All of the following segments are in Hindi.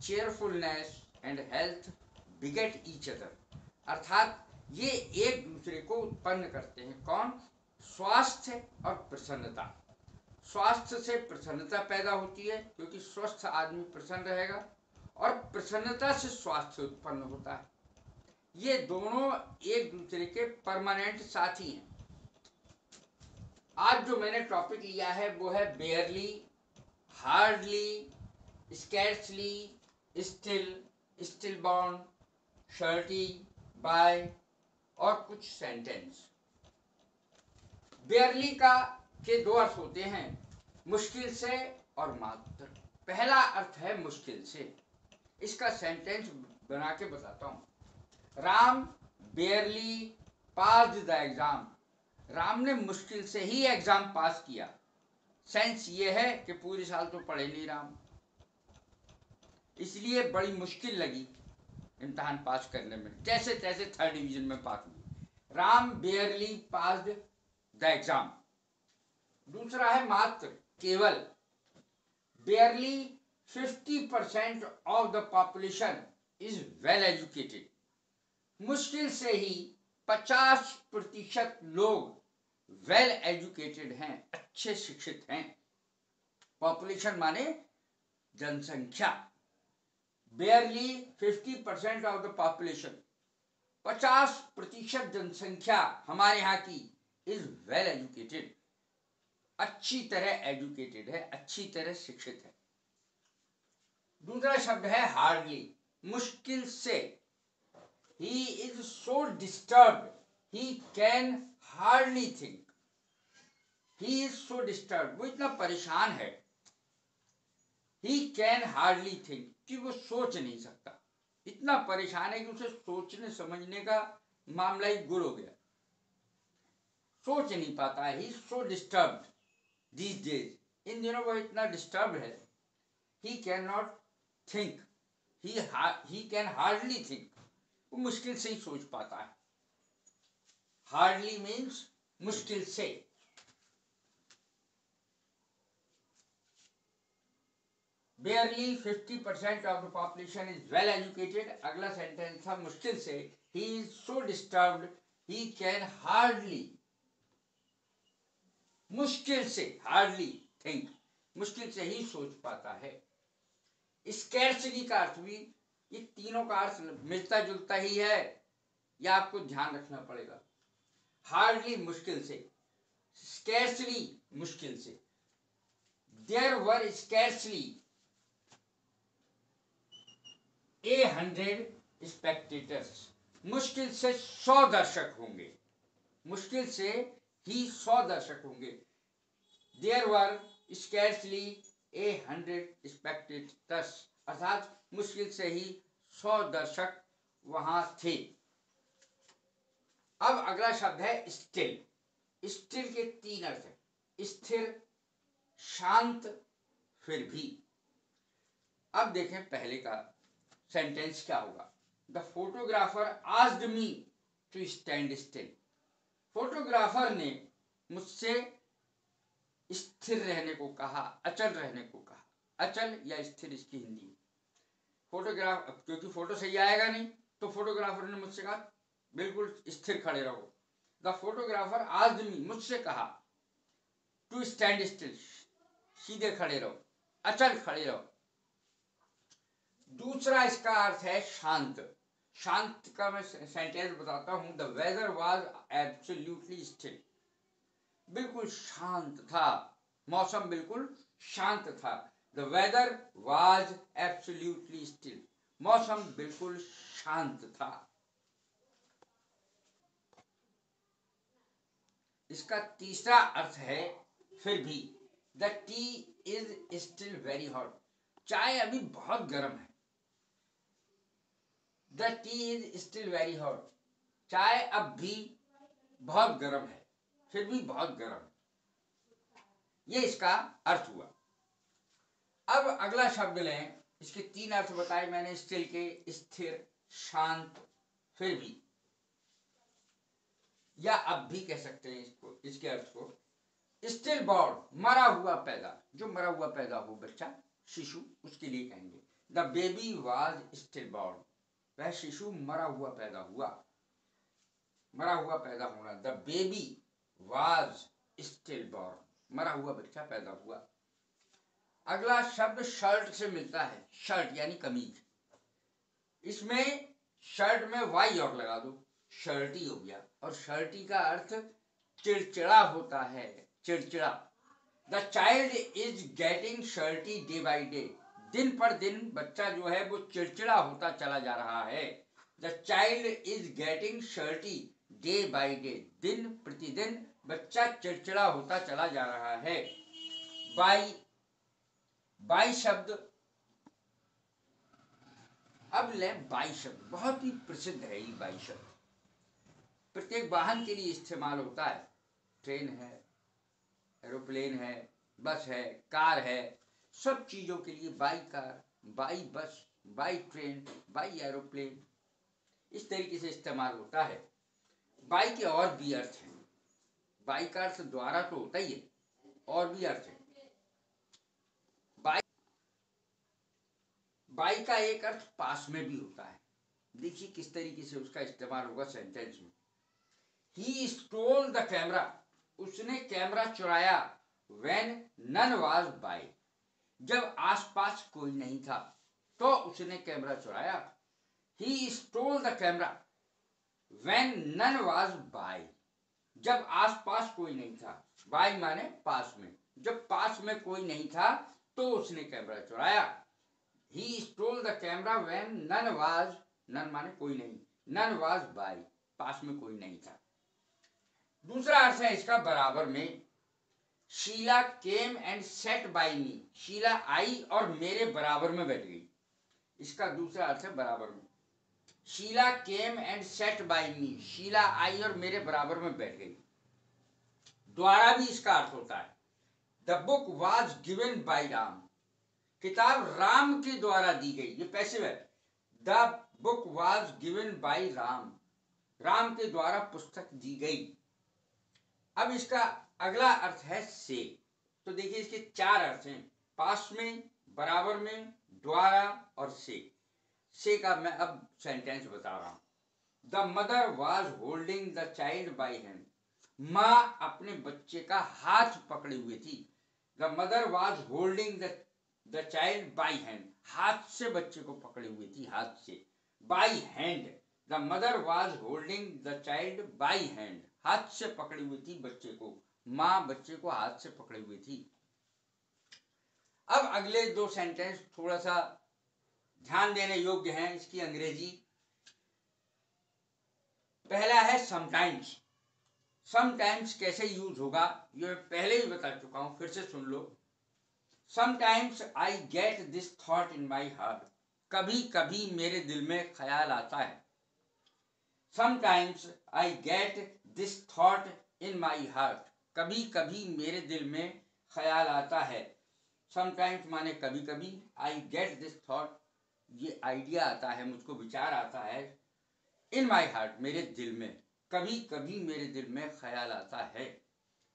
cheerfulness and health beget each other, अर्थात ये एक दूसरे को उत्पन्न करते हैं। कौन? स्वास्थ्य और प्रसन्नता। स्वास्थ्य से प्रसन्नता पैदा होती है क्योंकि स्वस्थ आदमी प्रसन्न रहेगा, और प्रसन्नता से स्वास्थ्य उत्पन्न होता है। ये दोनों एक दूसरे के परमानेंट साथी हैं। आज जो मैंने टॉपिक लिया है वो है barely, hardly, scarcely, still, still born, shirty, by और कुछ सेंटेंस। बेयरली के दो अर्थ होते हैं, मुश्किल से और मात्र। पहला अर्थ है मुश्किल से। इसका सेंटेंस बना के बताता हूं। Ram बेयरली passed the exam. Ram ने मुश्किल से ही एग्जाम पास किया। सेंस ये है कि पूरे साल तो पढ़े नहीं राम, इसलिए बड़ी मुश्किल लगी इम्तहान पास करने में, जैसे तैसे 3rd डिवीजन में पास हुई। Ram बेयरली passed the exam. दूसरा है मात्र, केवल। बेयरली 50% of the population is well educated. मुश्किल से ही 50% लोग वेल एजुकेटेड हैं, अच्छे शिक्षित हैं। पॉपुलेशन माने जनसंख्या। बेयरली 50% ऑफ द पॉपुलेशन, 50% जनसंख्या हमारे यहाँ की इज वेल एजुकेटेड, अच्छी तरह एजुकेटेड है, अच्छी तरह शिक्षित है। दूसरा शब्द है हार्डली, मुश्किल से। He is so disturbed, he can hardly think. He is so disturbed, वो इतना परेशान है। He can hardly think, कि वो सोच नहीं सकता। इतना परेशान है कि उसे सोचने समझने का मामला ही गुल हो गया, सोच नहीं पाता है। He is so disturbed these days, इन दिनों वो इतना डिस्टर्ब है। He cannot think, he can hardly think, वो मुश्किल से ही सोच पाता है। हार्डली मीन्स मुश्किल से। बेयरली 50% of the population is well educated. अगला सेंटेंस था मुश्किल से, he is so disturbed he can hardly, मुश्किल से, हार्डली थिंक, मुश्किल से ही सोच पाता है। स्कैर्सली का अर्थ भी, ये तीनों का अर्थ मिलता जुलता ही है, यह आपको ध्यान रखना पड़ेगा। हार्डली मुश्किल से, स्कैर्सली मुश्किल से। देयर वर स्कैर्सली 100 स्पेक्टेटर्स, मुश्किल से 100 दर्शक होंगे, मुश्किल से ही 100 दर्शक होंगे। देयर वर स्कैर्सली 100 स्पेक्टेटर्स, अर्थात मुश्किल से ही 100 दर्शक वहां थे। अब अगला शब्द है स्टिल। स्टिल के 3 अर्थ हैं, स्थिर, शांत, फिर भी। अब देखें पहले का सेंटेंस क्या होगा। The photographer asked me to stand still. Photographer ने मुझसे स्थिर रहने को कहा, अचल रहने को कहा। अचल या स्थिर इसकी हिंदी में। फोटोग्राफ, क्योंकि फोटो सही आएगा नहीं, तो फोटोग्राफर ने मुझसे कहा बिल्कुल स्थिर खड़े रहो। द फोटोग्राफर आस्क्ड मी, मुझसे कहा, टू स्टैंड स्टिल, सीधे खड़े रहो, अचल खड़े रहो। दूसरा इसका अर्थ है शांत। शांत का मैं सेंटेंस बताता हूं। The weather was absolutely still, बिल्कुल शांत था, मौसम बिल्कुल शांत था। The weather was absolutely still, मौसम बिल्कुल शांत था। इसका तीसरा अर्थ है फिर भी। The T is still very hot, चाय अभी बहुत गर्म है। The T is still very hot, चाय अब भी बहुत गर्म है, फिर भी बहुत गर्म। ये इसका अर्थ हुआ। अब अगला शब्द लें। इसके 3 अर्थ बताए मैंने स्टिल के, स्थिर, शांत, फिर भी, या अब भी कह सकते हैं इसको, इसके अर्थ को। स्टिल बॉर्न, मरा हुआ पैदा, जो मरा हुआ पैदा हो बच्चा, शिशु, उसके लिए कहेंगे। The baby was still born, वह शिशु मरा हुआ पैदा हुआ, मरा हुआ पैदा होना। The baby was still born, मरा हुआ बच्चा पैदा हुआ। अगला शब्द शर्ट से मिलता है, शर्ट यानी कमीज। इसमें शर्ट में वाई और लगा दो, शर्टी हो गया। और शर्टी का अर्थ चिड़चिड़ा होता है, चिड़चिड़ा। The child is getting shirty day by day, दिन पर दिन बच्चा जो है वो चिड़चिड़ा होता चला जा रहा है। The child is getting shirty day by day, दिन प्रतिदिन बच्चा चिड़चिड़ा होता चला जा रहा है। बाई, बाई शब्द, अब ले बाई शब्द बहुत ही प्रसिद्ध है। ये बाई शब्द प्रत्येक वाहन के लिए इस्तेमाल होता है। ट्रेन है, एरोप्लेन है, बस है, कार है, सब चीजों के लिए by car, by bus, by train, by aeroplane, इस तरीके से इस्तेमाल होता है। बाई के और भी अर्थ हैं। बाई का अर्थ द्वारा तो होता ही है, और भी अर्थ है। बाई, बाई का एक अर्थ पास में भी होता है। देखिए किस तरीके से उसका इस्तेमाल होगा सेंटेंस में। ही स्टोल द कैमरा, उसने कैमरा चुराया। व्हेन नन वाज बाय, जब आसपास कोई नहीं था तो उसने कैमरा चुराया। He stole the camera when none was by, जब आसपास कोई नहीं था। बाय माने पास में, जब पास में कोई नहीं था तो उसने कैमरा चुराया। He stole the camera when none was, none माने कोई नहीं, नन वाज बाय, पास में कोई नहीं था। दूसरा अर्थ है इसका बराबर में। Sheela came and sat by me, Sheela आई और मेरे बराबर में बैठ गई। इसका दूसरा अर्थ है बराबर में। Sheela came and sat by me, Sheela आई और मेरे बराबर में बैठ गई। द्वारा भी इसका अर्थ होता है। The book was given by Ram, किताब राम के द्वारा दी गई, ये पैसिव है। The book was given by Ram, Ram के द्वारा पुस्तक दी गई। अब इसका अगला अर्थ है से। तो देखिए इसके चार अर्थ हैं, पास में, बराबर में, द्वारा और से का मैं अब सेंटेंस बता रहा हूं। The mother was holding the child by hand, माँ अपने बच्चे का हाथ पकड़े हुए थी। The mother was holding the child by hand, हाथ से बच्चे को पकड़े हुए थी, हाथ से। By hand, the mother was holding the child by hand, हाथ से पकड़ी हुई थी बच्चे को, माँ बच्चे को हाथ से पकड़ी हुई थी। अब अगले दो सेंटेंस थोड़ा सा ध्यान देने योग्य हैं, इसकी अंग्रेजी। पहला है समटाइम्स। समटाइम्स कैसे यूज होगा ये मैं पहले ही बता चुका हूं, फिर से सुन लो। Sometimes I get this thought in my heart, कभी कभी मेरे दिल में ख्याल आता है। Sometimes I get this thought in my heart, कभी कभी मेरे दिल में ख्याल आता है। समटाइम्स माने कभी कभी, आई गेट दिस थॉट ये आइडिया आता है, मुझको विचार आता है। इन माई हार्ट मेरे दिल में, कभी कभी मेरे दिल में ख्याल आता है।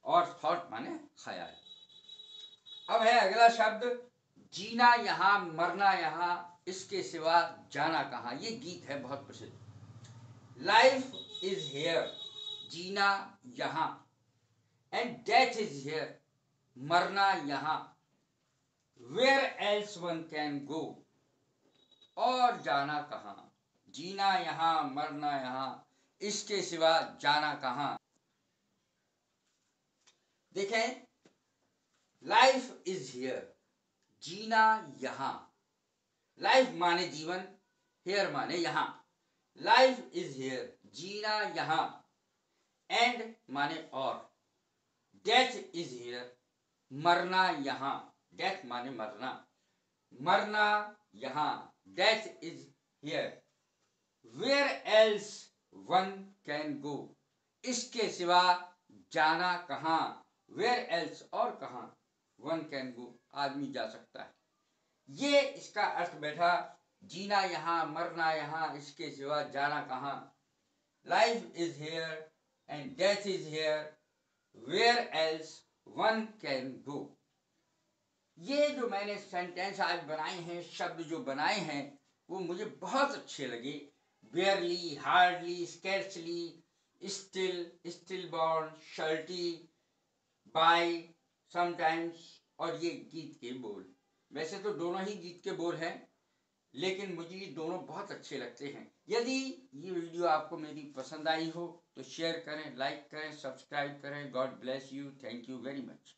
और थॉट माने ख्याल। अब है अगला शब्द जीना यहाँ मरना यहाँ, इसके सिवा जाना कहाँ। ये गीत है बहुत प्रसिद्ध। लाइफ इज हेयर, जीना यहाँ, एंड डेथ इज हेयर, मरना यहाँ। Where else one can go, और जाना कहाँ। जीना यहाँ मरना यहाँ, इसके सिवा जाना कहाँ। देखें, लाइफ इज हियर, जीना यहाँ। लाइफ माने जीवन, हेयर माने यहाँ। लाइफ इज हियर, जीना यहाँ, एंड माने और। डेथ इज हियर, मरना यहाँ। डेथ माने मरना, मरना यहाँ। Death is here. Where else one can go, इसके सिवा जाना कहाँ। वेयर एल्स और कहाँ, वन कैन गो आदमी जा सकता है। ये इसका अर्थ बैठा, जीना यहाँ मरना यहाँ, इसके सिवा जाना कहाँ। Life is here and death is here, where else one can go. ये जो मैंने सेंटेंस आज बनाए हैं, शब्द जो बनाए हैं, वो मुझे बहुत अच्छे लगे। Barely, hardly, scarcely, still, still born, shirty, by, sometimes, और ये गीत के बोल। वैसे तो दोनों ही गीत के बोल हैं, लेकिन मुझे ये दोनों बहुत अच्छे लगते हैं। यदि ये वीडियो आपको मेरी पसंद आई हो तो शेयर करें, लाइक करें, सब्सक्राइब करें। God bless you. Thank you very much.